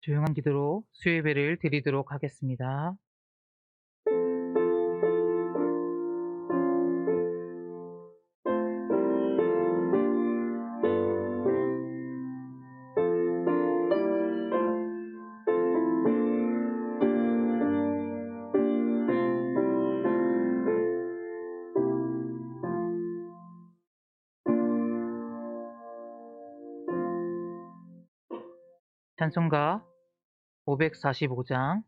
조용한 기도로 수예배를 드리도록 하겠습니다. 찬송가 545장,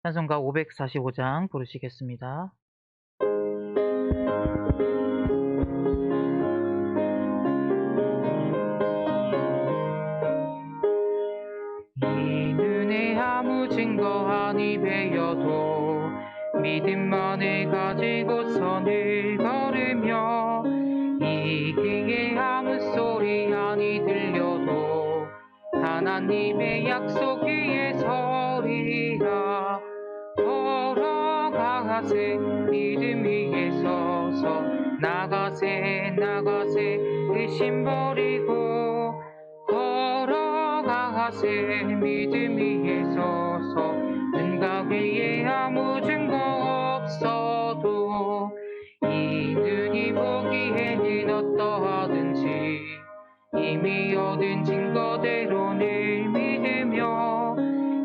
찬송가 545장 부르시겠습니다. 이 눈에 아무 증거 아니 배여도 믿음만을 가지고서 늘 걸으며 이 귀에 아무 소리 아니 들려도 하나님의 약속 위에 서리라. 걸어가세 믿음 위에 서서 나가세 의심 버리고 걸어가세 믿음 위에 서서 눈각 위에 아무 증거 없어도 이 눈이 보기에는 어떠하든지 이미 얻은 증거대로 늘 믿으며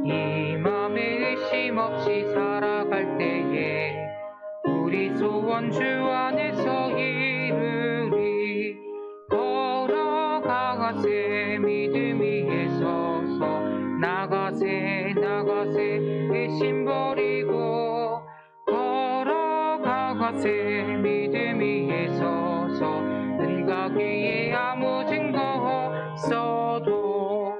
이 맘에 의심 없이 살아갈 때에 우리 소원 주 안에서 이루리. 걸어가세 믿음 위에 서서 나가세 의심 버리고 걸어가세 믿음 위에 서서 은각 위에 아무 증거 없어도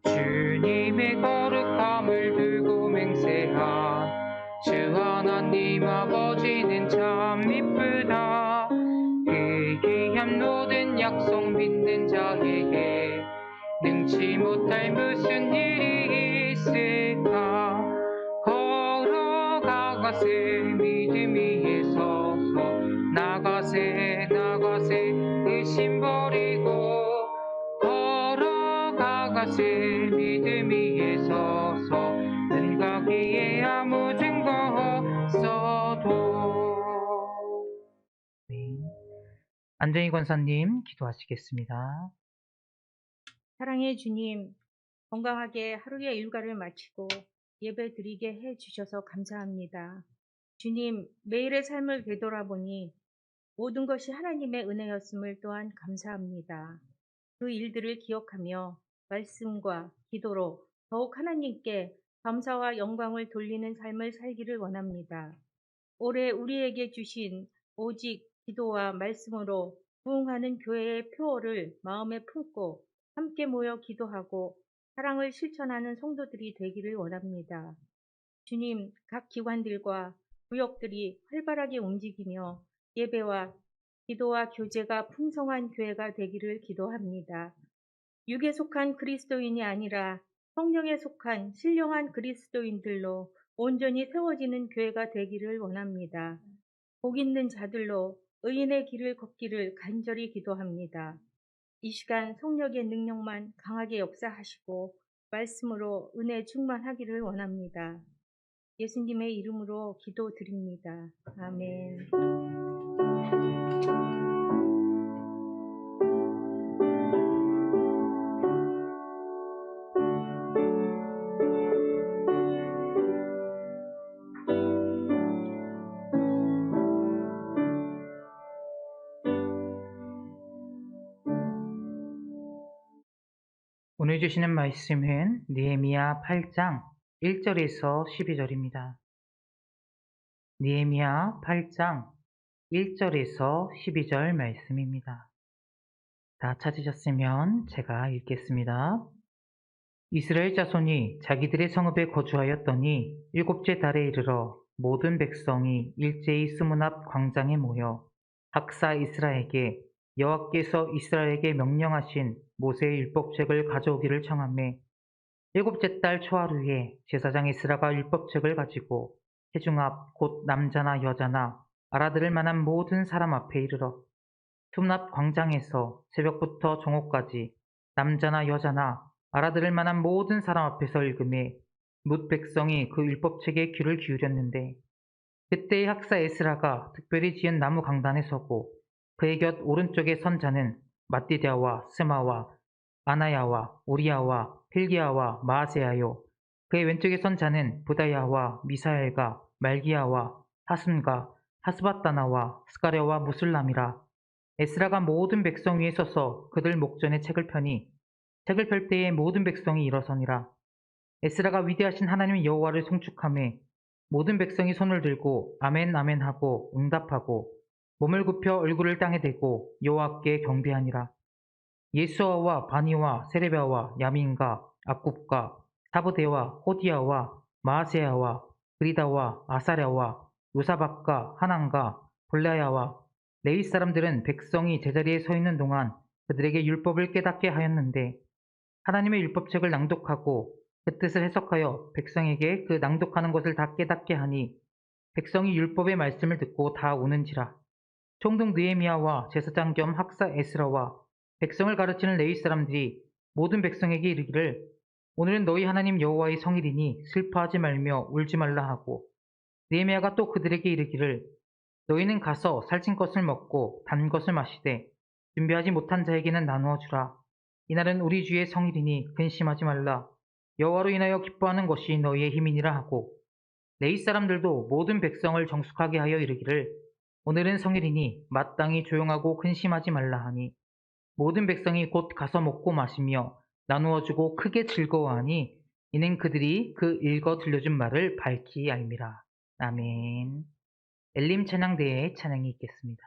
주님의 거룩함을 두고 맹세한 주 하나님 아버지는 참 이쁘다. 그 귀한 모든 약속 믿는 자에게 능치 못할 무슨 일이 있을까. 걸어가세 믿음 위에 서서 나가세 의심 버리고 걸어가세 믿음 위에 서서 은각 위에 아무 증거 없어도. 네. 안정희 권사님 기도하시겠습니다. 사랑의 주님, 건강하게 하루의 일과를 마치고 예배 드리게 해주셔서 감사합니다. 주님, 매일의 삶을 되돌아보니 모든 것이 하나님의 은혜였음을 또한 감사합니다. 그 일들을 기억하며 말씀과 기도로 더욱 하나님께 감사와 영광을 돌리는 삶을 살기를 원합니다. 올해 우리에게 주신 오직 기도와 말씀으로 부흥하는 교회의 표어를 마음에 품고 함께 모여 기도하고 사랑을 실천하는 성도들이 되기를 원합니다. 주님, 각 기관들과 구역들이 활발하게 움직이며 예배와 기도와 교제가 풍성한 교회가 되기를 기도합니다. 육에 속한 그리스도인이 아니라 성령에 속한 신령한 그리스도인들로 온전히 세워지는 교회가 되기를 원합니다. 복 있는 자들로 의인의 길을 걷기를 간절히 기도합니다. 이 시간 성령의 능력만 강하게 역사하시고 말씀으로 은혜 충만하기를 원합니다. 예수님의 이름으로 기도드립니다. 아멘. 오늘 주시는 말씀은 느헤미야 8장 1절에서 12절입니다. 느헤미야 8장 1절에서 12절 말씀입니다. 다 찾으셨으면 제가 읽겠습니다. 이스라엘 자손이 자기들의 성읍에 거주하였더니 일곱째 달에 이르러 모든 백성이 일제히 스문 앞 광장에 모여 학사 이스라에게 여호와께서 이스라엘에게 명령하신 모세의 율법책을 가져오기를 청하매 일곱째 달 초하루에 제사장 이스라가 율법책을 가지고 회중 앞 곧 남자나 여자나 알아들을 만한 모든 사람 앞에 이르러 틈 앞 광장에서 새벽부터 정오까지 남자나 여자나 알아들을 만한 모든 사람 앞에서 읽음에 뭇 백성이 그 율법책에 귀를 기울였는데 그때의 학사 에스라가 특별히 지은 나무 강단에 서고 그의 곁 오른쪽에 선 자는 마띠디아와 스마와 아나야와 우리야와 필기야와 마아세야요. 그의 왼쪽에 선 자는 부다야와 미사엘과 말기야와 하순과 하스바다나와 스가랴와 무술람이라. 에스라가 모든 백성 위에 서서 그들 목전에 책을 펴니 책을 펼 때에 모든 백성이 일어서니라. 에스라가 위대하신 하나님 여호와를 송축하며 모든 백성이 손을 들고 아멘 아멘 하고 응답하고 몸을 굽혀 얼굴을 땅에 대고 여호와께 경배하니라. 예수아와 바니와 세레비아와 야민과 악굽과 사부대와 호디야와 마아세야와 그리다와 아사랴와 요사박과 하난과 볼라야와 레위 사람들은 백성이 제자리에 서 있는 동안 그들에게 율법을 깨닫게 하였는데 하나님의 율법책을 낭독하고 그 뜻을 해석하여 백성에게 그 낭독하는 것을 다 깨닫게 하니 백성이 율법의 말씀을 듣고 다 우는지라. 총독 느헤미야와 제사장 겸 학사 에스라와 백성을 가르치는 레위 사람들이 모든 백성에게 이르기를 오늘은 너희 하나님 여호와의 성일이니 슬퍼하지 말며 울지 말라 하고 느헤미야가 또 그들에게 이르기를 너희는 가서 살찐 것을 먹고 단 것을 마시되 준비하지 못한 자에게는 나누어 주라. 이날은 우리 주의 성일이니 근심하지 말라. 여호와로 인하여 기뻐하는 것이 너희의 힘이니라 하고 레위 사람들도 모든 백성을 정숙하게 하여 이르기를 오늘은 성일이니 마땅히 조용하고 근심하지 말라 하니 모든 백성이 곧 가서 먹고 마시며 나누어 주고 크게 즐거워하니 이는 그들이 그 읽어 들려준 말을 밝히 알미라. 아멘. 엘림 찬양대에 찬양이 있겠습니다.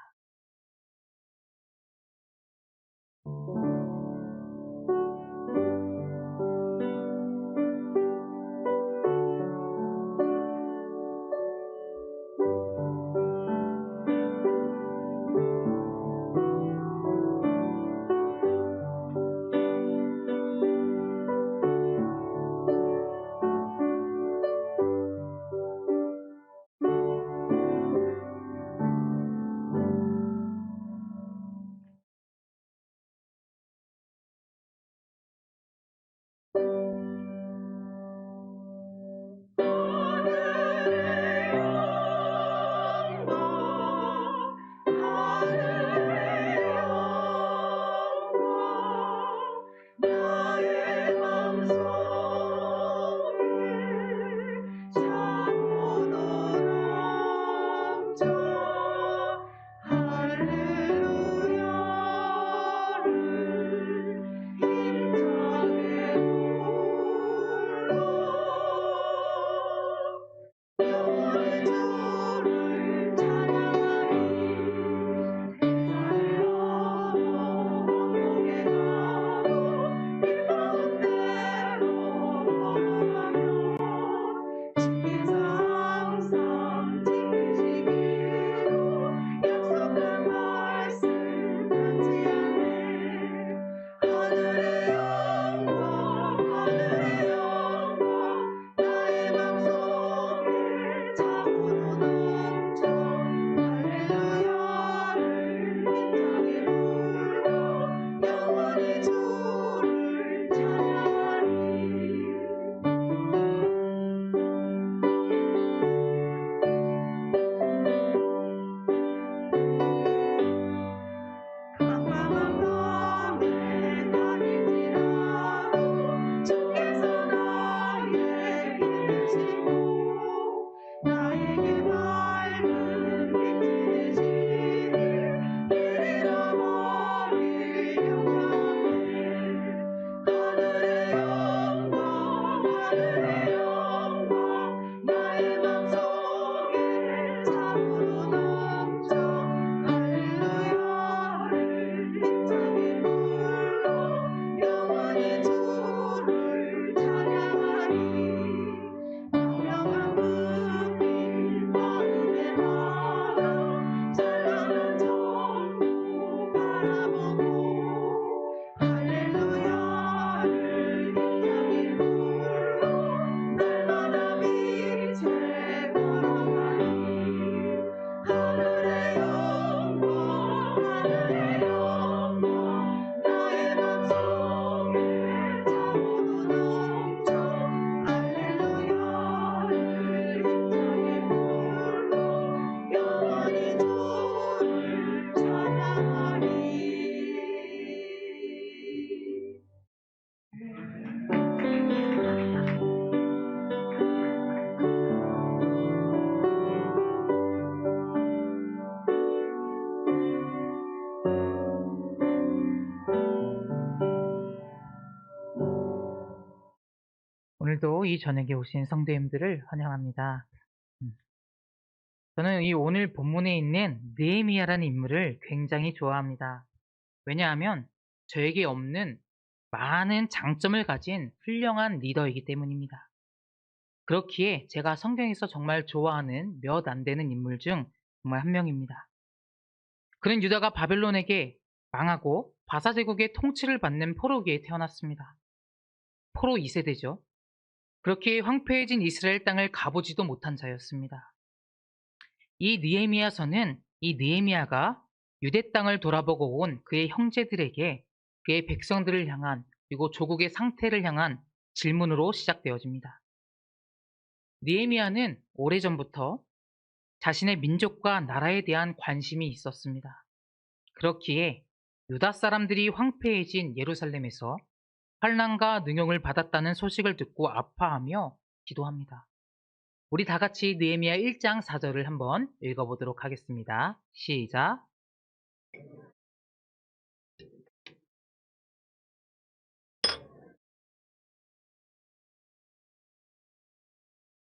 오늘도 이 저녁에 오신 성도님들을 환영합니다. 음, 저는 이 오늘 본문에 있는 느헤미야라는 인물을 굉장히 좋아합니다. 왜냐하면 저에게 없는 많은 장점을 가진 훌륭한 리더이기 때문입니다. 그렇기에 제가 성경에서 정말 좋아하는 몇 안 되는 인물 중 정말 한 명입니다. 그는 유다가 바벨론에게 망하고 바사 제국의 통치를 받는 포로기에 태어났습니다. 포로 2세대죠. 그렇게 황폐해진 이스라엘 땅을 가보지도 못한 자였습니다. 이 느헤미야서는 이 느헤미야가 유대 땅을 돌아보고 온 그의 형제들에게 그의 백성들을 향한 그리고 조국의 상태를 향한 질문으로 시작되어집니다. 느헤미야는 오래전부터 자신의 민족과 나라에 대한 관심이 있었습니다. 그렇기에 유다 사람들이 황폐해진 예루살렘에서 환난과 능욕을 받았다는 소식을 듣고 아파하며 기도합니다. 우리 다 같이 느헤미야 1장 4절을 한번 읽어보도록 하겠습니다. 시작.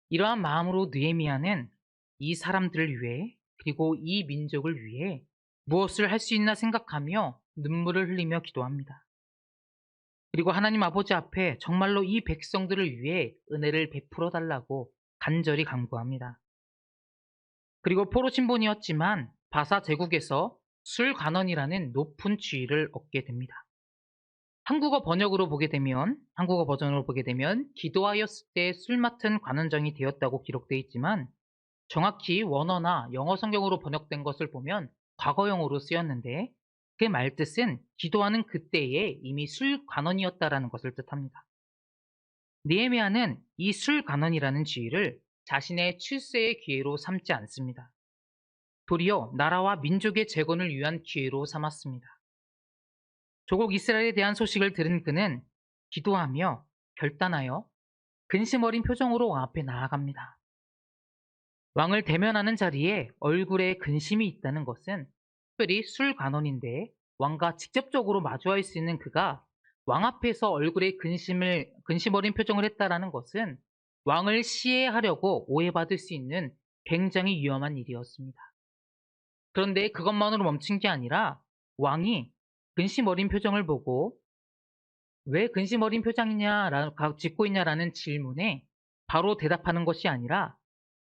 이러한 마음으로 느헤미야는 이 사람들을 위해 그리고 이 민족을 위해 무엇을 할 수 있나 생각하며 눈물을 흘리며 기도합니다. 그리고 하나님 아버지 앞에 정말로 이 백성들을 위해 은혜를 베풀어 달라고 간절히 간구합니다. 그리고 포로 신분이었지만 바사 제국에서 술관원이라는 높은 지위를 얻게 됩니다. 한국어 버전으로 보게 되면 기도하였을 때 술 맡은 관원장이 되었다고 기록되어 있지만 정확히 원어나 영어 성경으로 번역된 것을 보면 과거형으로 쓰였는데 그 말뜻은 기도하는 그때에 이미 술관원이었다라는 것을 뜻합니다. 느헤미야는 이 술관원이라는 지위를 자신의 출세의 기회로 삼지 않습니다. 도리어 나라와 민족의 재건을 위한 기회로 삼았습니다. 조국 이스라엘에 대한 소식을 들은 그는 기도하며 결단하여 근심 어린 표정으로 왕 앞에 나아갑니다. 왕을 대면하는 자리에 얼굴에 근심이 있다는 것은 특별히 술관원인데 왕과 직접적으로 마주할 수 있는 그가 왕 앞에서 얼굴에 근심 어린 표정을 했다라는 것은 왕을 시해하려고 오해받을 수 있는 굉장히 위험한 일이었습니다. 그런데 그것만으로 멈춘 게 아니라 왕이 근심 어린 표정을 보고 왜 근심 어린 짓고 있냐라는 질문에 바로 대답하는 것이 아니라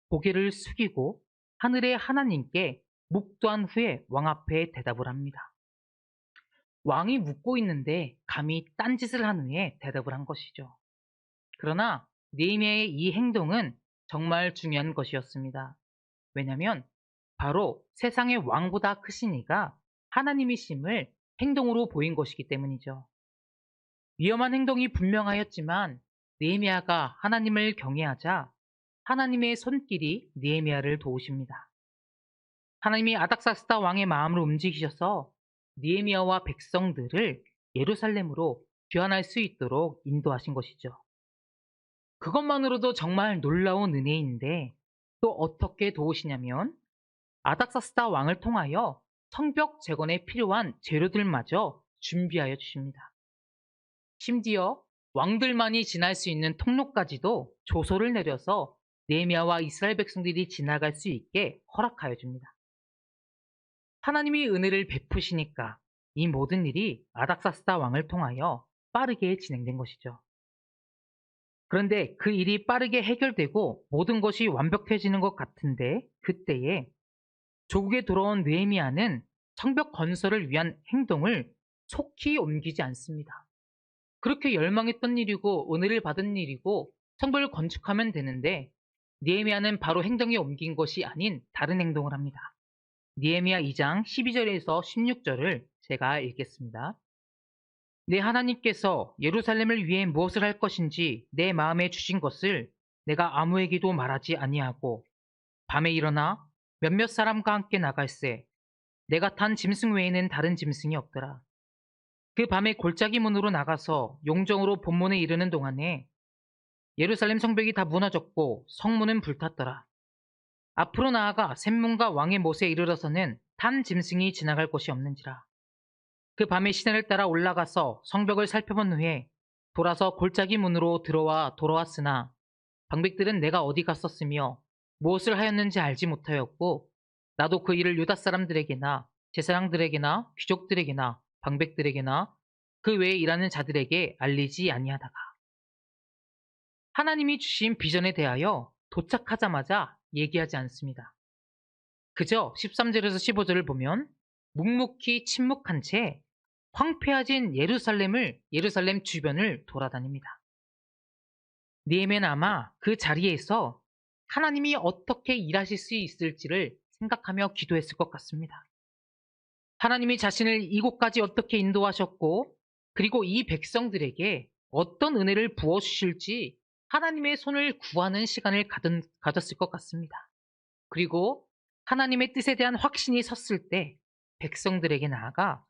고개를 숙이고 하늘의 하나님께 묵도한 후에 왕 앞에 대답을 합니다. 왕이 묻고 있는데 감히 딴짓을 한 후에 대답을 한 것이죠. 그러나 느헤미야의 이 행동은 정말 중요한 것이었습니다. 왜냐하면 바로 세상의 왕보다 크신 이가 하나님이심을 행동으로 보인 것이기 때문이죠. 위험한 행동이 분명하였지만 느헤미야가 하나님을 경외하자 하나님의 손길이 느헤미야를 도우십니다. 하나님이 아닥사스다 왕의 마음을 움직이셔서 느헤미야와 백성들을 예루살렘으로 귀환할 수 있도록 인도하신 것이죠. 그것만으로도 정말 놀라운 은혜인데 또 어떻게 도우시냐면 아닥사스다 왕을 통하여 성벽 재건에 필요한 재료들마저 준비하여 주십니다. 심지어 왕들만이 지날 수 있는 통로까지도 조소를 내려서 느헤미야와 이스라엘 백성들이 지나갈 수 있게 허락하여 줍니다. 하나님이 은혜를 베푸시니까 이 모든 일이 아닥사스다 왕을 통하여 빠르게 진행된 것이죠. 그런데 그 일이 빠르게 해결되고 모든 것이 완벽해지는 것 같은데 그때에 조국에 돌아온 느헤미야는 성벽 건설을 위한 행동을 속히 옮기지 않습니다. 그렇게 열망했던 일이고 은혜를 받은 일이고 성벽을 건축하면 되는데 느헤미야는 바로 행동에 옮긴 것이 아닌 다른 행동을 합니다. 느헤미야 2장 12절에서 16절을 제가 읽겠습니다. 내 하나님께서 예루살렘을 위해 무엇을 할 것인지 내 마음에 주신 것을 내가 아무에게도 말하지 아니하고 밤에 일어나 몇몇 사람과 함께 나갈새 내가 탄 짐승 외에는 다른 짐승이 없더라. 그 밤에 골짜기 문으로 나가서 용정으로 본문에 이르는 동안에 예루살렘 성벽이 다 무너졌고 성문은 불탔더라. 앞으로 나아가 샘문과 왕의 못에 이르러서는 탄 짐승이 지나갈 곳이 없는지라. 그 밤에 시내를 따라 올라가서 성벽을 살펴본 후에 돌아서 골짜기 문으로 들어와 돌아왔으나 방백들은 내가 어디 갔었으며 무엇을 하였는지 알지 못하였고 나도 그 일을 유다 사람들에게나 제사장들에게나 귀족들에게나 방백들에게나 그 외에 일하는 자들에게 알리지 아니하다가 하나님이 주신 비전에 대하여 도착하자마자 얘기하지 않습니다. 그저 13절에서 15절을 보면 묵묵히 침묵한 채 황폐해진 예루살렘 주변을 돌아다닙니다. 느헤미야는 아마 그 자리에서 하나님이 어떻게 일하실 수 있을지를 생각하며 기도했을 것 같습니다. 하나님이 자신을 이곳까지 어떻게 인도하셨고 그리고 이 백성들에게 어떤 은혜를 부어주실지 하나님의 손을 구하는 시간을 가졌을 것 같습니다. 그리고 하나님의 뜻에 대한 확신이 섰을 때 백성들에게 나아가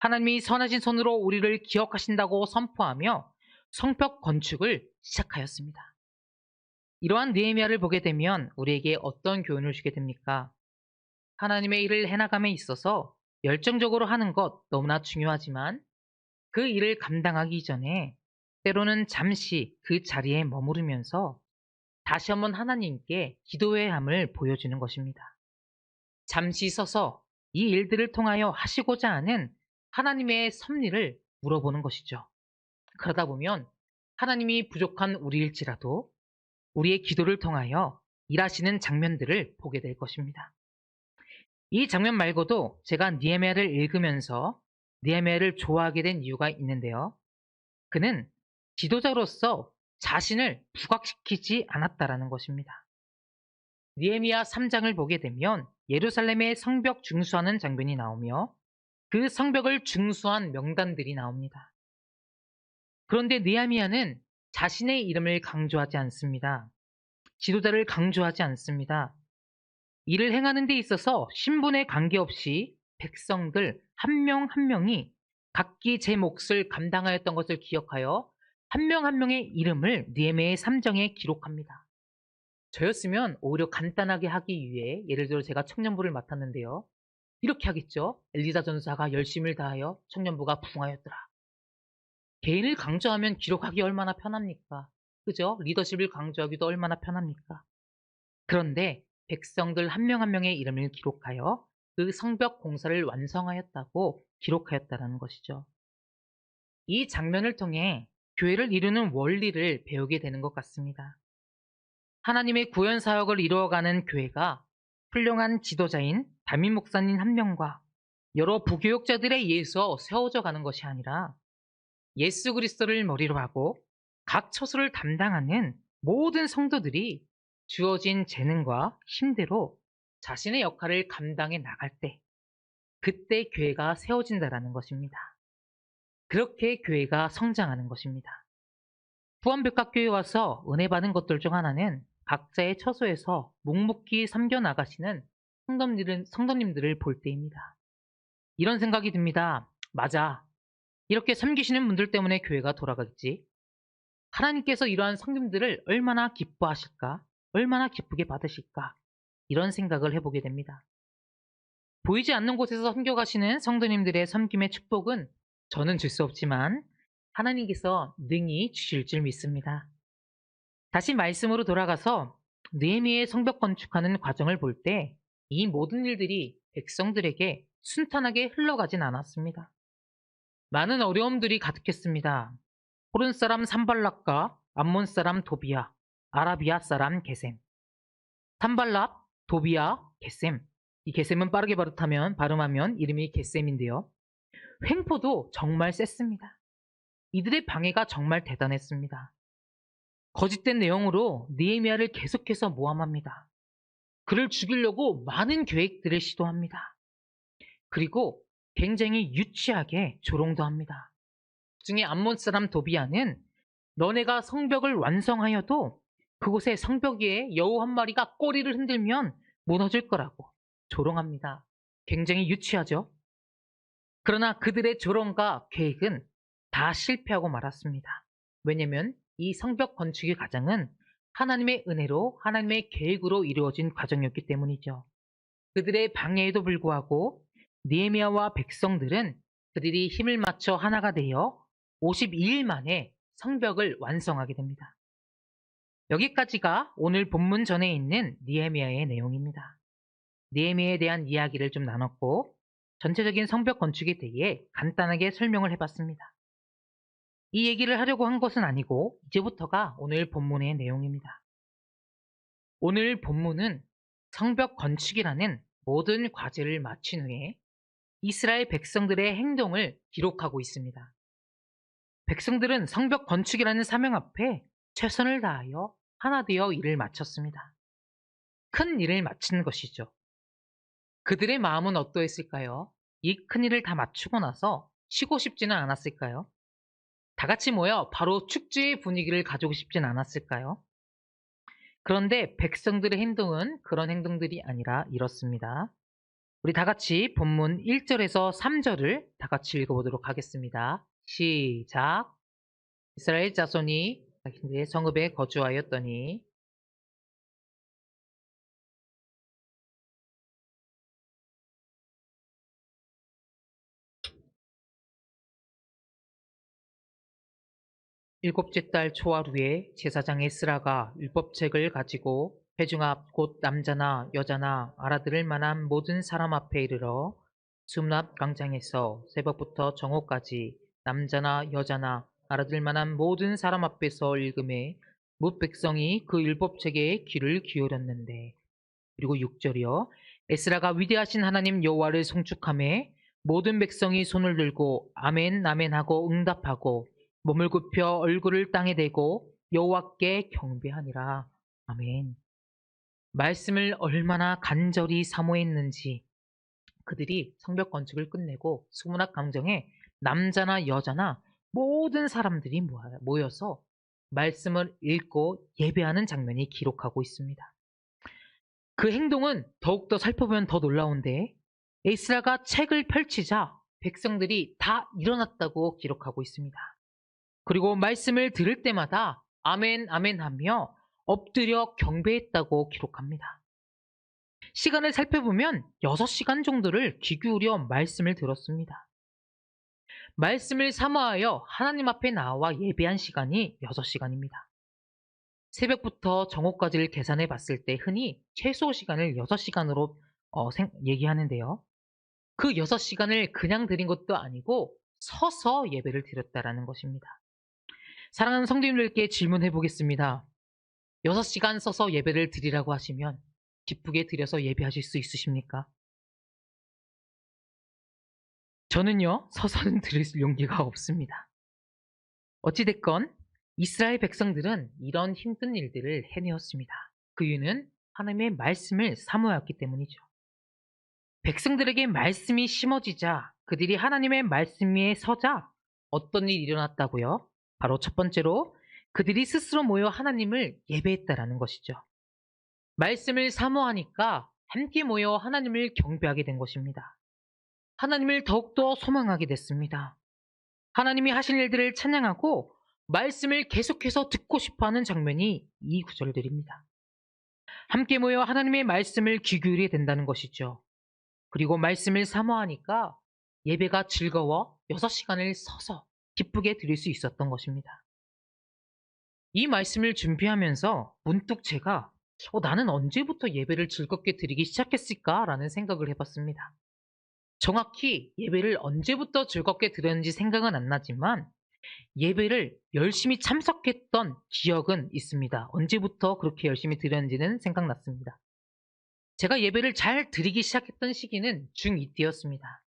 하나님이 선하신 손으로 우리를 기억하신다고 선포하며 성벽 건축을 시작하였습니다. 이러한 느헤미야를 보게 되면 우리에게 어떤 교훈을 주게 됩니까? 하나님의 일을 해나감에 있어서 열정적으로 하는 것 너무나 중요하지만 그 일을 감당하기 전에 때로는 잠시 그 자리에 머무르면서 다시 한번 하나님께 기도해야 함을 보여주는 것입니다. 잠시 서서 이 일들을 통하여 하시고자 하는 하나님의 섭리를 물어보는 것이죠. 그러다 보면 하나님이 부족한 우리일지라도 우리의 기도를 통하여 일하시는 장면들을 보게 될 것입니다. 이 장면 말고도 제가 느헤미야를 읽으면서 느헤미야를 좋아하게 된 이유가 있는데요. 그는 지도자로서 자신을 부각시키지 않았다라는 것입니다. 느헤미야 3장을 보게 되면 예루살렘의 성벽 중수하는 장면이 나오며 그 성벽을 중수한 명단들이 나옵니다. 그런데 느헤미야는 자신의 이름을 강조하지 않습니다. 지도자를 강조하지 않습니다. 이를 행하는 데 있어서 신분에 관계없이 백성들 한 명 한 명이 각기 제 몫을 감당하였던 것을 기억하여 한 명 한 명의 이름을 느헤미야의 3장에 기록합니다. 저였으면 오히려 간단하게 하기 위해 예를 들어 제가 청년부를 맡았는데요. 이렇게 하겠죠. 엘리사 전사가 열심을 다하여 청년부가 부흥하였더라. 개인을 강조하면 기록하기 얼마나 편합니까? 그죠? 리더십을 강조하기도 얼마나 편합니까? 그런데 백성들 한 명 한 명의 이름을 기록하여 그 성벽 공사를 완성하였다고 기록하였다는 것이죠. 이 장면을 통해 교회를 이루는 원리를 배우게 되는 것 같습니다. 하나님의 구현 사역을 이루어가는 교회가 훌륭한 지도자인 담임 목사님 한 명과 여러 부교육자들에 의해서 세워져 가는 것이 아니라 예수 그리스도를 머리로 하고 각 처소를 담당하는 모든 성도들이 주어진 재능과 힘대로 자신의 역할을 감당해 나갈 때 그때 교회가 세워진다라는 것입니다. 그렇게 교회가 성장하는 것입니다. 부안백각교회에 와서 은혜 받은 것들 중 하나는 각자의 처소에서 묵묵히 섬겨 나가시는 성도님들을 볼 때입니다. 이런 생각이 듭니다. 맞아. 이렇게 섬기시는 분들 때문에 교회가 돌아가겠지. 하나님께서 이러한 성도님들을 얼마나 기뻐하실까? 얼마나 기쁘게 받으실까? 이런 생각을 해보게 됩니다. 보이지 않는 곳에서 섬겨가시는 성도님들의 섬김의 축복은 저는 줄 수 없지만 하나님께서 능히 주실 줄 믿습니다. 다시 말씀으로 돌아가서 느헤미야의 성벽 건축하는 과정을 볼 때 이 모든 일들이 백성들에게 순탄하게 흘러가진 않았습니다. 많은 어려움들이 가득했습니다. 호른 사람 산발락과 암몬 사람 도비야, 아라비아 사람 게셈. 산발락, 도비야, 게셈. 이 게셈은 빠르게 발음하면 이름이 게셈인데요. 횡포도 정말 셌습니다. 이들의 방해가 정말 대단했습니다. 거짓된 내용으로 느헤미야를 계속해서 모함합니다. 그를 죽이려고 많은 계획들을 시도합니다. 그리고 굉장히 유치하게 조롱도 합니다. 그중에 암몬 사람 도비야는 너네가 성벽을 완성하여도 그곳에 성벽 위에 여우 한 마리가 꼬리를 흔들면 무너질 거라고 조롱합니다. 굉장히 유치하죠? 그러나 그들의 조롱과 계획은 다 실패하고 말았습니다. 왜냐하면 이 성벽 건축의 과정은 하나님의 은혜로 하나님의 계획으로 이루어진 과정이었기 때문이죠. 그들의 방해에도 불구하고 느헤미야와 백성들은 그들이 힘을 맞춰 하나가 되어 52일 만에 성벽을 완성하게 됩니다. 여기까지가 오늘 본문 전에 있는 느헤미야의 내용입니다. 느헤미야에 대한 이야기를 좀 나눴고 전체적인 성벽 건축에 대해 간단하게 설명을 해봤습니다. 이 얘기를 하려고 한 것은 아니고 이제부터가 오늘 본문의 내용입니다. 오늘 본문은 성벽 건축이라는 모든 과제를 마친 후에 이스라엘 백성들의 행동을 기록하고 있습니다. 백성들은 성벽 건축이라는 사명 앞에 최선을 다하여 하나 되어 일을 마쳤습니다. 큰 일을 마친 것이죠. 그들의 마음은 어떠했을까요? 이 큰 일을 다 마치고 나서 쉬고 싶지는 않았을까요? 다 같이 모여 바로 축제의 분위기를 가지고 싶진 않았을까요? 그런데 백성들의 행동은 그런 행동들이 아니라 이렇습니다. 우리 다 같이 본문 1절에서 3절을 다 같이 읽어보도록 하겠습니다. 시작. 이스라엘 자손이 자기들의 성읍에 거주하였더니 일곱째 달 초하루에 제사장 에스라가 율법책을 가지고 회중 앞 곧 남자나 여자나 알아들을 만한 모든 사람 앞에 이르러 숨납 광장에서 새벽부터 정오까지 남자나 여자나 알아들 만한 모든 사람 앞에서 읽음에 뭇 백성이 그 율법책에 귀를 기울였는데. 그리고 6절이요. 에스라가 위대하신 하나님 여호와를 송축하매 모든 백성이 손을 들고 아멘 아멘 하고 응답하고 몸을 굽혀 얼굴을 땅에 대고 여호와께 경배하니라. 아멘. 말씀을 얼마나 간절히 사모했는지 그들이 성벽 건축을 끝내고 수문학 강정에 남자나 여자나 모든 사람들이 모여서 말씀을 읽고 예배하는 장면이 기록하고 있습니다. 그 행동은 더욱더 살펴보면 더 놀라운데 에스라가 책을 펼치자 백성들이 다 일어났다고 기록하고 있습니다. 그리고 말씀을 들을 때마다 아멘 아멘 하며 엎드려 경배했다고 기록합니다. 시간을 살펴보면 6시간 정도를 귀 기울여 말씀을 들었습니다. 말씀을 사모하여 하나님 앞에 나와 예배한 시간이 6시간입니다. 새벽부터 정오까지를 계산해 봤을 때 흔히 최소 시간을 6시간으로 얘기하는데요. 그 6시간을 그냥 드린 것도 아니고 서서 예배를 드렸다라는 것입니다. 사랑하는 성도님들께 질문해 보겠습니다. 6시간 서서 예배를 드리라고 하시면 기쁘게 드려서 예배하실 수 있으십니까? 저는요, 서서는 드릴 용기가 없습니다. 어찌됐건 이스라엘 백성들은 이런 힘든 일들을 해내었습니다. 그 이유는 하나님의 말씀을 사모하였기 때문이죠. 백성들에게 말씀이 심어지자 그들이 하나님의 말씀 위에 서자 어떤 일이 일어났다고요? 바로 첫 번째로 그들이 스스로 모여 하나님을 예배했다라는 것이죠. 말씀을 사모하니까 함께 모여 하나님을 경배하게 된 것입니다. 하나님을 더욱더 소망하게 됐습니다. 하나님이 하신 일들을 찬양하고 말씀을 계속해서 듣고 싶어하는 장면이 이 구절들입니다. 함께 모여 하나님의 말씀을 귀 기울이게 된다는 것이죠. 그리고 말씀을 사모하니까 예배가 즐거워 6시간을 서서 기쁘게 드릴 수 있었던 것입니다. 이 말씀을 준비하면서 문득 제가 나는 언제부터 예배를 즐겁게 드리기 시작했을까라는 생각을 해봤습니다. 정확히 예배를 언제부터 즐겁게 드렸는지 생각은 안 나지만 예배를 열심히 참석했던 기억은 있습니다. 언제부터 그렇게 열심히 드렸는지는 생각났습니다. 제가 예배를 잘 드리기 시작했던 시기는 중2 때였습니다.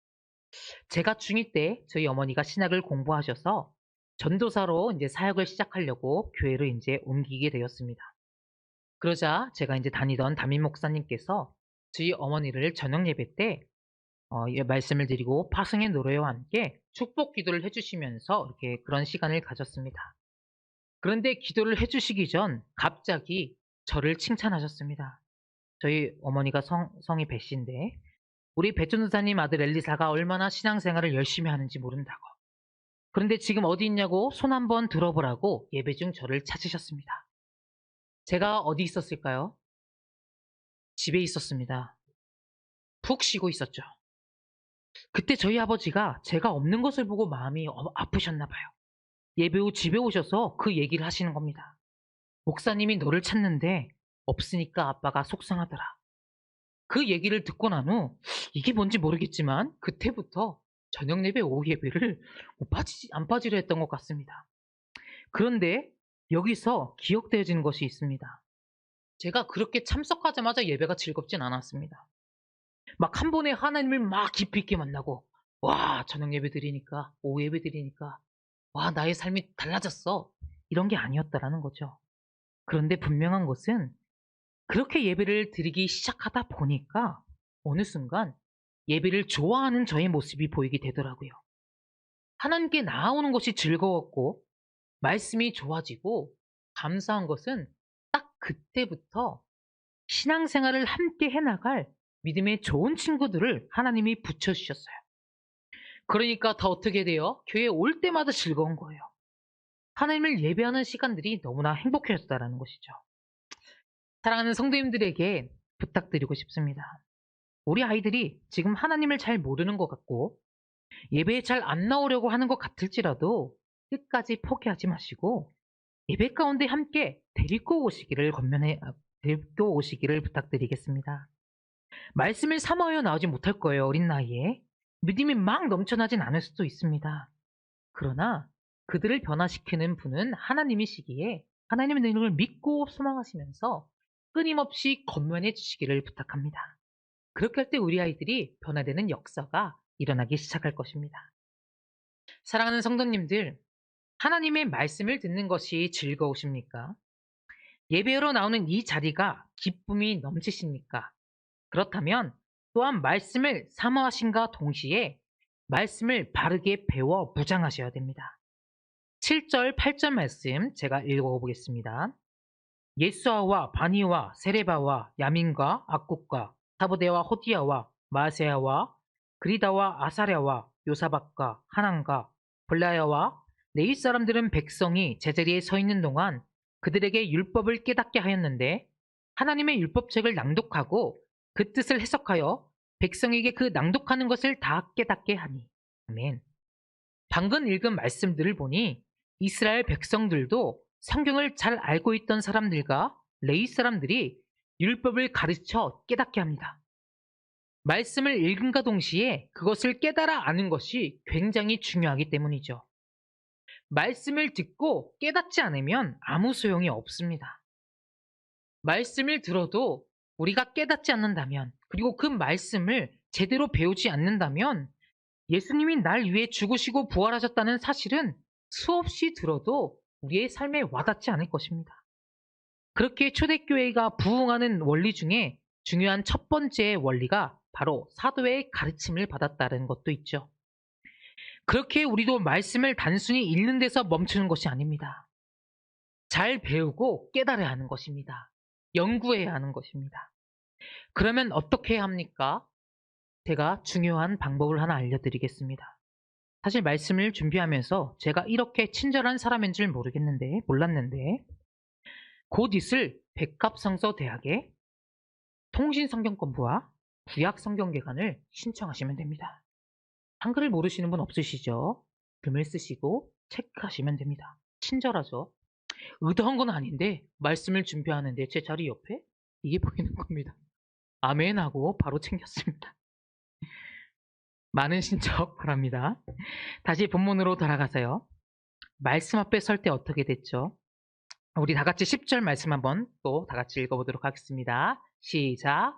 제가 중2 때 저희 어머니가 신학을 공부하셔서 전도사로 이제 사역을 시작하려고 교회를 이제 옮기게 되었습니다. 그러자 제가 이제 다니던 담임 목사님께서 저희 어머니를 저녁 예배 때 말씀을 드리고 파승의 노래와 함께 축복 기도를 해주시면서 이렇게 그런 시간을 가졌습니다. 그런데 기도를 해주시기 전 갑자기 저를 칭찬하셨습니다. 저희 어머니가 성이 배씨인데 우리 배천도사님 아들 엘리사가 얼마나 신앙생활을 열심히 하는지 모른다고. 그런데 지금 어디 있냐고 손 한번 들어보라고 예배 중 저를 찾으셨습니다. 제가 어디 있었을까요? 집에 있었습니다. 푹 쉬고 있었죠. 그때 저희 아버지가 제가 없는 것을 보고 마음이 아프셨나 봐요. 예배 후 집에 오셔서 그 얘기를 하시는 겁니다. 목사님이 너를 찾는데 없으니까 아빠가 속상하더라. 그 얘기를 듣고 난 후 이게 뭔지 모르겠지만 그때부터 저녁 예배, 오후 예배를 안 빠지려 했던 것 같습니다. 그런데 여기서 기억되어지는 것이 있습니다. 제가 그렇게 참석하자마자 예배가 즐겁진 않았습니다. 막 한 번에 하나님을 막 깊이 있게 만나고, 와, 저녁 예배 드리니까, 오후 예배 드리니까, 와, 나의 삶이 달라졌어. 이런 게 아니었다라는 거죠. 그런데 분명한 것은 그렇게 예배를 드리기 시작하다 보니까 어느 순간 예배를 좋아하는 저의 모습이 보이게 되더라고요. 하나님께 나아오는 것이 즐거웠고, 말씀이 좋아지고, 감사한 것은 딱 그때부터 신앙생활을 함께 해나갈 믿음의 좋은 친구들을 하나님이 붙여주셨어요. 그러니까 더 어떻게 돼요? 교회에 올 때마다 즐거운 거예요. 하나님을 예배하는 시간들이 너무나 행복해졌다라는 것이죠. 사랑하는 성도님들에게 부탁드리고 싶습니다. 우리 아이들이 지금 하나님을 잘 모르는 것 같고 예배에 잘 안 나오려고 하는 것 같을지라도 끝까지 포기하지 마시고 예배 가운데 함께 데리고 오시기를 부탁드리겠습니다. 말씀을 사모하여 나오지 못할 거예요, 어린 나이에. 믿음이 막 넘쳐나진 않을 수도 있습니다. 그러나 그들을 변화시키는 분은 하나님이시기에 하나님의 능력을 믿고 소망하시면서 끊임없이 건면해 주시기를 부탁합니다. 그렇게 할 때 우리 아이들이 변화되는 역사가 일어나기 시작할 것입니다. 사랑하는 성도님들, 하나님의 말씀을 듣는 것이 즐거우십니까? 예배로 나오는 이 자리가 기쁨이 넘치십니까? 그렇다면 또한 말씀을 사모하신가 동시에 말씀을 바르게 배워 무장하셔야 됩니다. 7절, 8절 말씀 제가 읽어보겠습니다. 예수아와 바니와 세레바와 야민과 악국과 사부대와 호디야와 마세야와 그리다와 아사랴와 요사박과 하난과 블라야와 네이 사람들은 백성이 제자리에 서 있는 동안 그들에게 율법을 깨닫게 하였는데 하나님의 율법책을 낭독하고 그 뜻을 해석하여 백성에게 그 낭독하는 것을 다 깨닫게 하니. 아멘. 방금 읽은 말씀들을 보니 이스라엘 백성들도 성경을 잘 알고 있던 사람들과 레위 사람들이 율법을 가르쳐 깨닫게 합니다. 말씀을 읽음과 동시에 그것을 깨달아 아는 것이 굉장히 중요하기 때문이죠. 말씀을 듣고 깨닫지 않으면 아무 소용이 없습니다. 말씀을 들어도 우리가 깨닫지 않는다면, 그리고 그 말씀을 제대로 배우지 않는다면 예수님이 날 위해 죽으시고 부활하셨다는 사실은 수없이 들어도 우리의 삶에 와닿지 않을 것입니다. 그렇게 초대교회가 부흥하는 원리 중에 중요한 첫 번째 원리가 바로 사도의 가르침을 받았다는 것도 있죠. 그렇게 우리도 말씀을 단순히 읽는 데서 멈추는 것이 아닙니다. 잘 배우고 깨달아야 하는 것입니다. 연구해야 하는 것입니다. 그러면 어떻게 해야 합니까? 제가 중요한 방법을 하나 알려드리겠습니다. 사실 말씀을 준비하면서 제가 이렇게 친절한 사람인 줄 몰랐는데 곧 있을 백합성서대학에 통신성경권부와 구약성경개관을 신청하시면 됩니다. 한글을 모르시는 분 없으시죠? 글을 쓰시고 체크하시면 됩니다. 친절하죠? 의도한 건 아닌데 말씀을 준비하는데 제 자리 옆에 이게 보이는 겁니다. 아멘 하고 바로 챙겼습니다. 많은 신청 바랍니다. 다시 본문으로 돌아가서요. 말씀 앞에 설 때 어떻게 됐죠? 우리 다 같이 10절 말씀 한번 또 다 같이 읽어보도록 하겠습니다. 시작.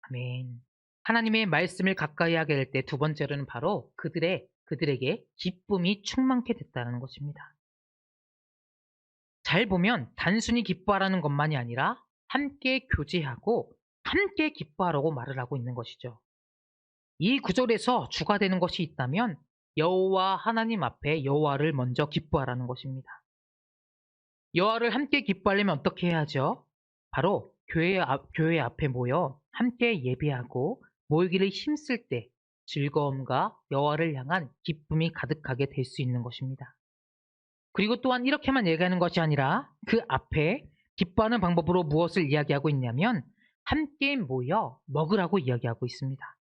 아멘. 하나님의 말씀을 가까이 하게 될 때 두 번째로는 바로 그들에게 기쁨이 충만케 됐다는 것입니다. 잘 보면 단순히 기뻐하라는 것만이 아니라 함께 교제하고 함께 기뻐하라고 말을 하고 있는 것이죠. 이 구절에서 주가 되는 것이 있다면 여호와 하나님 앞에 여호와를 먼저 기뻐하라는 것입니다. 여호와를 함께 기뻐하려면 어떻게 해야죠? 바로 교회 앞에 모여 함께 예배하고 모이기를 힘쓸 때 즐거움과 여호와를 향한 기쁨이 가득하게 될 수 있는 것입니다. 그리고 또한 이렇게만 얘기하는 것이 아니라 그 앞에 기뻐하는 방법으로 무엇을 이야기하고 있냐면 함께 모여 먹으라고 이야기하고 있습니다.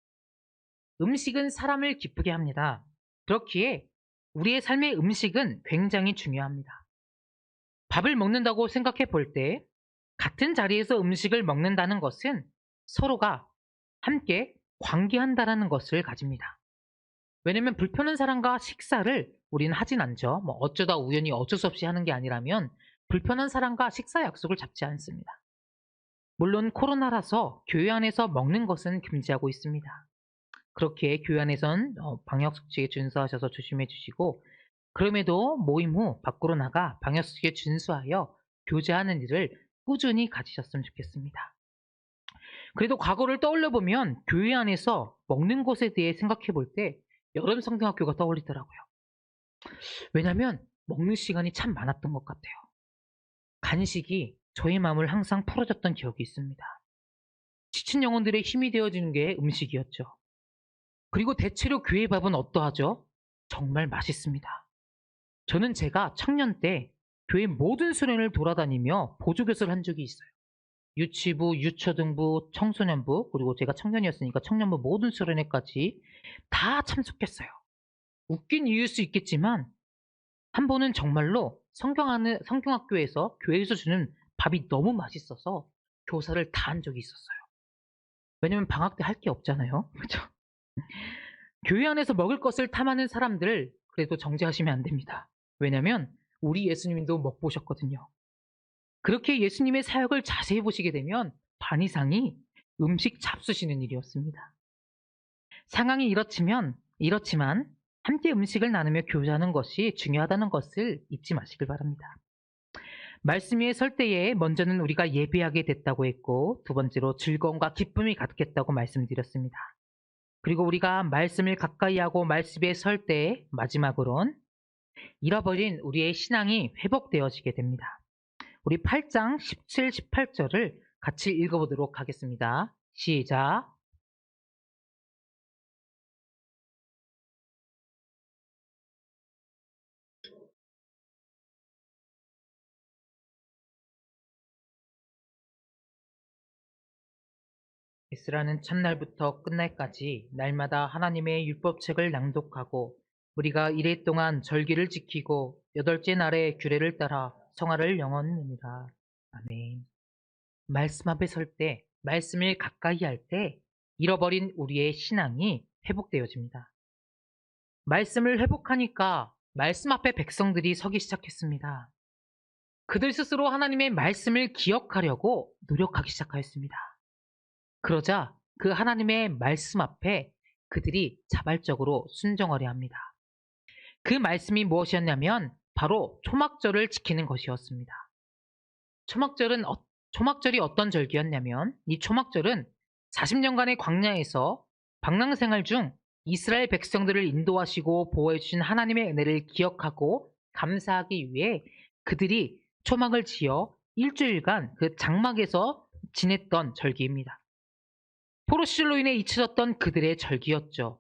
음식은 사람을 기쁘게 합니다. 그렇기에 우리의 삶의 음식은 굉장히 중요합니다. 밥을 먹는다고 생각해 볼 때 같은 자리에서 음식을 먹는다는 것은 서로가 함께 관계한다라는 것을 가집니다. 왜냐면 불편한 사람과 식사를 우리는 하진 않죠. 뭐 어쩌다 우연히 어쩔 수 없이 하는 게 아니라면 불편한 사람과 식사 약속을 잡지 않습니다. 물론 코로나라서 교회 안에서 먹는 것은 금지하고 있습니다. 그렇게 교회 안에선 방역수칙에 준수하셔서 조심해 주시고 그럼에도 모임 후 밖으로 나가 방역수칙에 준수하여 교제하는 일을 꾸준히 가지셨으면 좋겠습니다. 그래도 과거를 떠올려 보면 교회 안에서 먹는 것에 대해 생각해 볼 때 여름 성경학교가 떠올리더라고요. 왜냐하면 먹는 시간이 참 많았던 것 같아요. 간식이 저의 마음을 항상 풀어줬던 기억이 있습니다. 지친 영혼들의 힘이 되어주는 게 음식이었죠. 그리고 대체로 교회 밥은 어떠하죠? 정말 맛있습니다. 저는 제가 청년 때 교회 모든 수련을 돌아다니며 보조교사를 한 적이 있어요. 유치부, 유초등부, 청소년부, 그리고 제가 청년이었으니까 청년부 모든 수련회까지 다 참석했어요. 웃긴 이유일 수 있겠지만 한 번은 정말로 성경학교에서 교회에서 주는 밥이 너무 맛있어서 교사를 다 한 적이 있었어요. 왜냐면 방학 때 할 게 없잖아요. 그렇죠? 교회 안에서 먹을 것을 탐하는 사람들 그래도 정죄하시면 안 됩니다. 왜냐면 우리 예수님도 먹보셨거든요. 그렇게 예수님의 사역을 자세히 보시게 되면 반 이상이 음식 잡수시는 일이었습니다. 상황이 이렇지만 함께 음식을 나누며 교제하는 것이 중요하다는 것을 잊지 마시길 바랍니다. 말씀 위에 설 때에 먼저는 우리가 예배하게 됐다고 했고 두 번째로 즐거움과 기쁨이 가득했다고 말씀드렸습니다. 그리고 우리가 말씀을 가까이 하고 말씀 위에 설 때 마지막으론 잃어버린 우리의 신앙이 회복되어지게 됩니다. 우리 8장 17, 18절을 같이 읽어보도록 하겠습니다. 시작. 에스라는 첫날부터 끝날까지 날마다 하나님의 율법책을 낭독하고 우리가 이래 동안 절기를 지키고 여덟째 날에 규례를 따라 성화를 영원느니라. 아멘. 말씀 앞에 설 때, 말씀을 가까이 할 때 잃어버린 우리의 신앙이 회복되어집니다. 말씀을 회복하니까 말씀 앞에 백성들이 서기 시작했습니다. 그들 스스로 하나님의 말씀을 기억하려고 노력하기 시작하였습니다. 그러자 그 하나님의 말씀 앞에 그들이 자발적으로 순종하려 합니다. 그 말씀이 무엇이었냐면 바로 초막절을 지키는 것이었습니다. 초막절이 어떤 절기였냐면 이 초막절은 40년간의 광야에서 방랑생활 중 이스라엘 백성들을 인도하시고 보호해 주신 하나님의 은혜를 기억하고 감사하기 위해 그들이 초막을 지어 일주일간 그 장막에서 지냈던 절기입니다. 포로시절로 인해 잊혀졌던 그들의 절기였죠.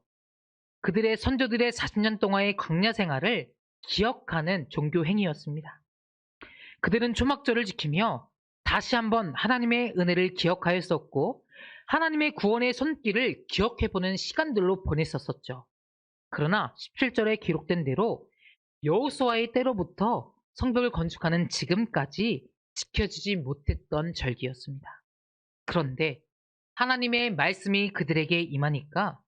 그들의 선조들의 40년 동안의 광야 생활을 기억하는 종교 행위였습니다. 그들은 초막절을 지키며 다시 한번 하나님의 은혜를 기억하였었고 하나님의 구원의 손길을 기억해보는 시간들로 보냈었죠. 그러나 17절에 기록된 대로 여호수아의 때로부터 성벽을 건축하는 지금까지 지켜지지 못했던 절기였습니다. 그런데 하나님의 말씀이 그들에게 임하니까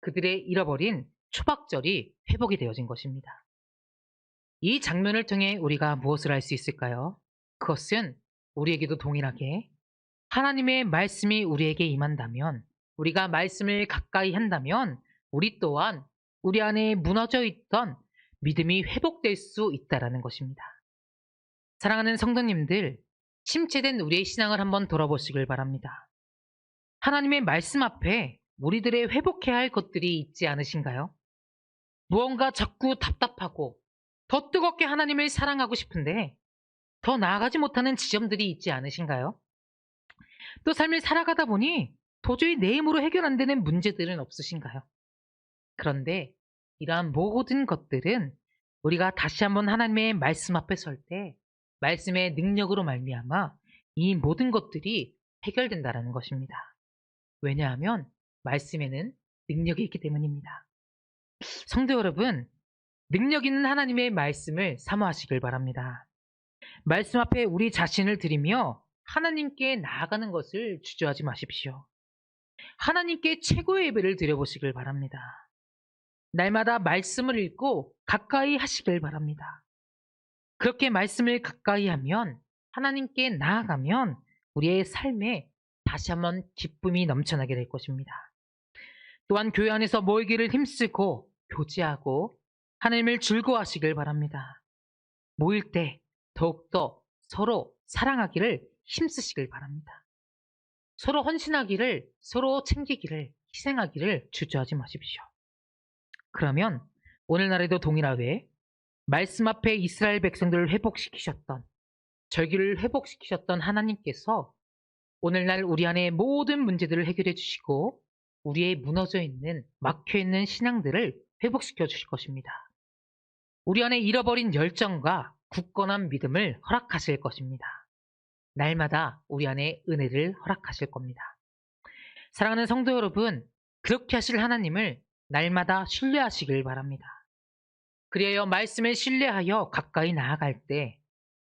그들의 잃어버린 초막절이 회복이 되어진 것입니다. 이 장면을 통해 우리가 무엇을 알 수 있을까요? 그것은 우리에게도 동일하게 하나님의 말씀이 우리에게 임한다면, 우리가 말씀을 가까이 한다면, 우리 또한 우리 안에 무너져 있던 믿음이 회복될 수 있다는 것입니다. 사랑하는 성도님들, 침체된 우리의 신앙을 한번 돌아보시길 바랍니다. 하나님의 말씀 앞에 우리들의 회복해야 할 것들이 있지 않으신가요? 무언가 자꾸 답답하고 더 뜨겁게 하나님을 사랑하고 싶은데 더 나아가지 못하는 지점들이 있지 않으신가요? 또 삶을 살아가다 보니 도저히 내 힘으로 해결 안 되는 문제들은 없으신가요? 그런데 이러한 모든 것들은 우리가 다시 한번 하나님의 말씀 앞에 설 때 말씀의 능력으로 말미암아 이 모든 것들이 해결된다라는 것입니다. 왜냐하면 말씀에는 능력이 있기 때문입니다. 성도 여러분, 능력 있는 하나님의 말씀을 사모하시길 바랍니다. 말씀 앞에 우리 자신을 드리며 하나님께 나아가는 것을 주저하지 마십시오. 하나님께 최고의 예배를 드려보시길 바랍니다. 날마다 말씀을 읽고 가까이 하시길 바랍니다. 그렇게 말씀을 가까이 하면 하나님께 나아가면 우리의 삶에 다시 한번 기쁨이 넘쳐나게 될 것입니다. 또한 교회 안에서 모이기를 힘쓰고 교제하고 하나님을 즐거워하시길 바랍니다. 모일 때 더욱더 서로 사랑하기를 힘쓰시길 바랍니다. 서로 헌신하기를, 서로 챙기기를, 희생하기를 주저하지 마십시오. 그러면 오늘날에도 동일하게 말씀 앞에 이스라엘 백성들을 회복시키셨던, 절기를 회복시키셨던 하나님께서 오늘날 우리 안에 모든 문제들을 해결해 주시고 우리의 무너져 있는, 막혀 있는 신앙들을 회복시켜 주실 것입니다. 우리 안에 잃어버린 열정과 굳건한 믿음을 허락하실 것입니다. 날마다 우리 안에 은혜를 허락하실 겁니다. 사랑하는 성도 여러분, 그렇게 하실 하나님을 날마다 신뢰하시길 바랍니다. 그리하여 말씀을 신뢰하여 가까이 나아갈 때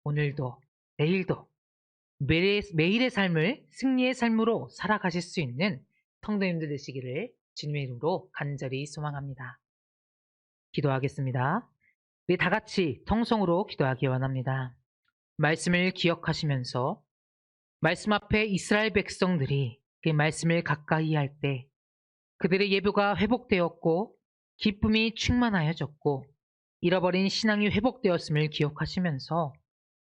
오늘도 내일도 매일의 삶을 승리의 삶으로 살아가실 수 있는 성도님들 되시기를 주님의 이름으로 간절히 소망합니다. 기도하겠습니다. 우리 다 같이 통성으로 기도하기 원합니다. 말씀을 기억하시면서 말씀 앞에 이스라엘 백성들이 그 말씀을 가까이 할 때 그들의 예배가 회복되었고 기쁨이 충만하여졌고 잃어버린 신앙이 회복되었음을 기억하시면서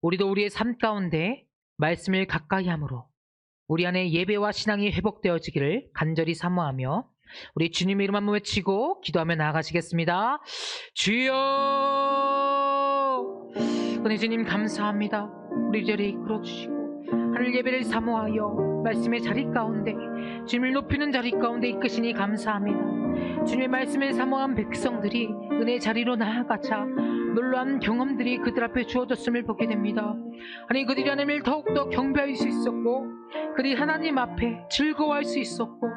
우리도 우리의 삶 가운데 말씀을 가까이 함으로 우리 안에 예배와 신앙이 회복되어지기를 간절히 사모하며 우리 주님의 이름 한번 외치고 기도하며 나아가시겠습니다. 주여, 은혜 주님 감사합니다. 우리 자리에 이끌어 주시고 하늘 예배를 사모하여 말씀의 자리 가운데 주님을 높이는 자리 가운데 이끄시니 감사합니다. 주님의 말씀을 사모한 백성들이 은혜 자리로 나아가자 놀라운 경험들이 그들 앞에 주어졌음을 보게 됩니다. 아니 그들이 하나님을 더욱더 경배할 수 있었고 그들이 하나님 앞에 즐거워할 수 있었고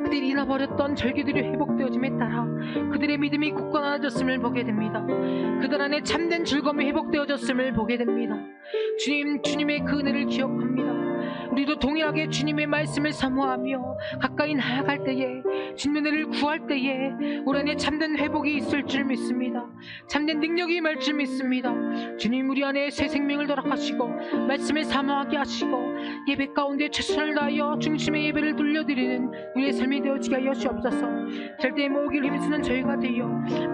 그들이 잃어버렸던 절기들이 회복되어짐에 따라 그들의 믿음이 굳건해졌음을 보게 됩니다. 그들 안에 참된 즐거움이 회복되어졌음을 보게 됩니다. 주님, 주님의 그 은혜를 기억합니다. 우리도 동일하게 주님의 말씀을 사모하며 가까이 나아갈 때에 주님의 은혜를 구할 때에 우리 안에 참된 회복이 있을 줄 믿습니다. 참된 능력이 임할 줄 믿습니다. 주님 우리 안에 새 생명을 허락하시고 말씀을 사모하게 하시고 예배 가운데 최선을 다하여 중심의 예배를 돌려드리는 우리의 삶이 되어지게 하여 주옵소서. 절대에 모으기를 힘쓰는 저희가 되어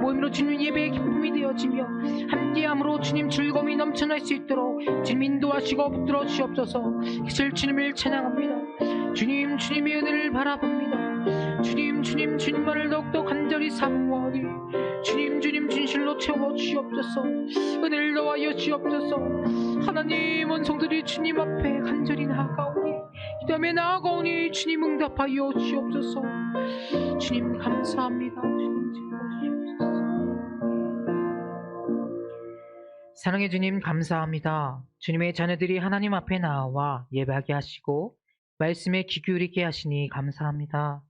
모임으로 주님 예배의 기쁨이 되어지며 함께함으로 주님 즐거움이 넘쳐날 수 있도록 주님 인도하시고 붙들어 주옵소서. 기실 주님을 찬양합니다. 주님 주님의 은혜를 바라봅니다. 주님 주님 주님만을 더욱더 간절히 사모하니 주님 주님 진실로 채워 주옵소서. 은혜를 더하여 주옵소서. 하나님 원성들이 주님 앞에 간절히 나아가오니 기도하며 나아가오니 주님 응답하여 주옵소서. 주님 감사합니다. 주님 채워 주옵소서. 사랑의 주님 감사합니다. 주님의 자녀들이 하나님 앞에 나와 예배하게 하시고 말씀에 귀 기울이게 하시니 감사합니다.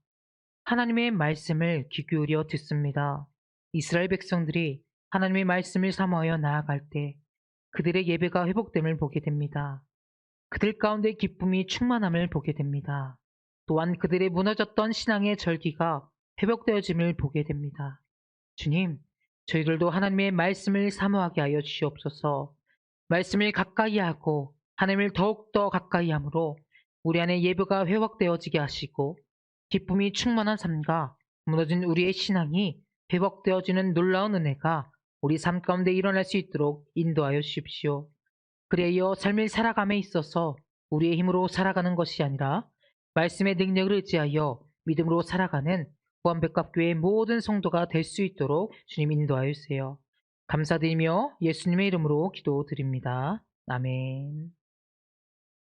하나님의 말씀을 귀 기울여 듣습니다. 이스라엘 백성들이 하나님의 말씀을 사모하여 나아갈 때 그들의 예배가 회복됨을 보게 됩니다. 그들 가운데 기쁨이 충만함을 보게 됩니다. 또한 그들의 무너졌던 신앙의 절기가 회복되어짐을 보게 됩니다. 주님, 저희들도 하나님의 말씀을 사모하게 하여 주시옵소서. 말씀을 가까이 하고 하나님을 더욱더 가까이 함으로 우리 안에 예배가 회복되어지게 하시고 기쁨이 충만한 삶과 무너진 우리의 신앙이 회복되어지는 놀라운 은혜가 우리 삶 가운데 일어날 수 있도록 인도하여 주십시오. 그래야 삶을 살아감에 있어서 우리의 힘으로 살아가는 것이 아니라 말씀의 능력을 의지하여 믿음으로 살아가는 구원백합교회의 모든 성도가 될 수 있도록 주님 인도하여 주세요. 감사드리며 예수님의 이름으로 기도드립니다. 아멘.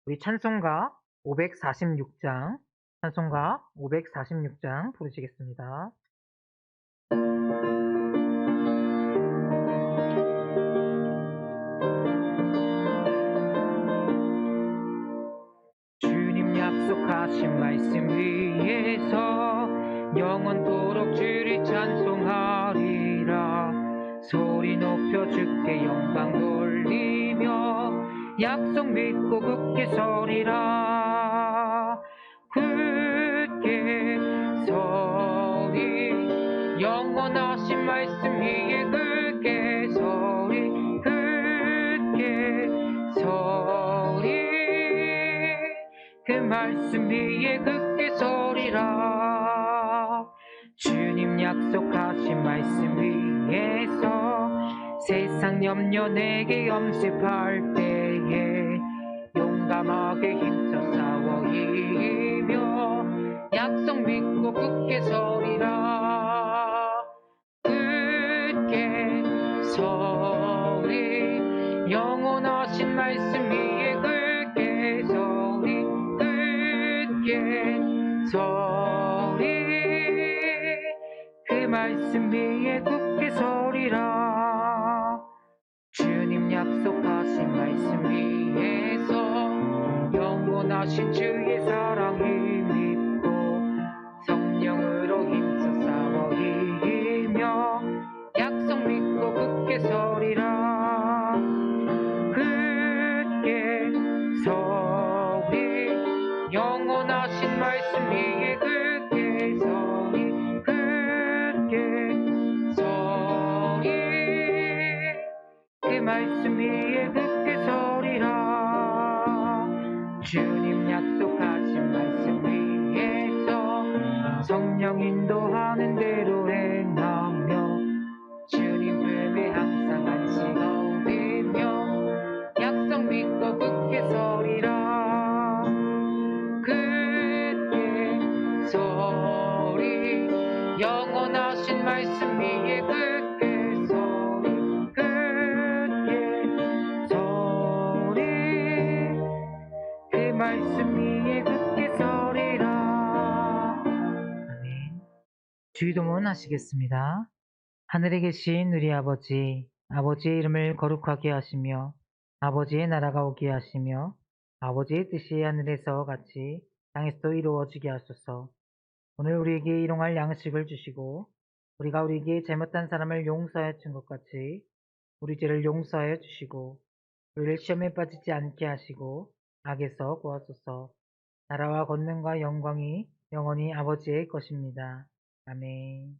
우리 찬송가 546장 부르시겠습니다. 소리 높여 주께 영광 돌리며 약속 믿고 굳게 서리라. 굳게 서리 영원하신 말씀 위에 굳게 서리 굳게 서리 그 말씀 위에 굳게 서리라. 주님 약속하신 말씀 위에서 세상 염려 내게 염습할 때에 용감하게 힘써 싸워 이기며 약속 믿고 굳게 서리라. 굳게 서리 영원하신 말씀 위에 굳게 서리 굳게 서리 그 말씀 위에 굳게 서리라. 주님 약속하신 말씀 위에서 영원하신 주의 사랑 힘입고 성령으로 힘써 싸워 이기며 약속 믿고 굳게 서리라. 굳게 서리 영원하신 말씀 위에 굳게 서리 굳게 서리 그 말씀 위에 굳게 서리라. 주님 약속하신 말씀 위에서 성령 인도하는 대로 행하며 주님 품에 항상 안식 얻으며 약속 믿고 굳게 서리라. 굳게 서리 영원하신 말씀 위에 굳게 서리 굳게 서리 그 말씀 위에 굳게 서리라. 아멘. 주기도문 하시겠습니다. 하늘에 계신 우리 아버지, 아버지의 이름을 거룩하게 하시며 아버지의 나라가 오게 하시며 아버지의 뜻이 하늘에서 같이 땅에서도 이루어지게 하소서. 오늘 우리에게 일용할 양식을 주시고 우리가 우리에게 잘못한 사람을 용서하여 준 것 같이 우리 죄를 용서하여 주시고 우리를 시험에 빠지지 않게 하시고 악에서 구하소서. 나라와 권능과 영광이 영원히 아버지의 것입니다. 아멘.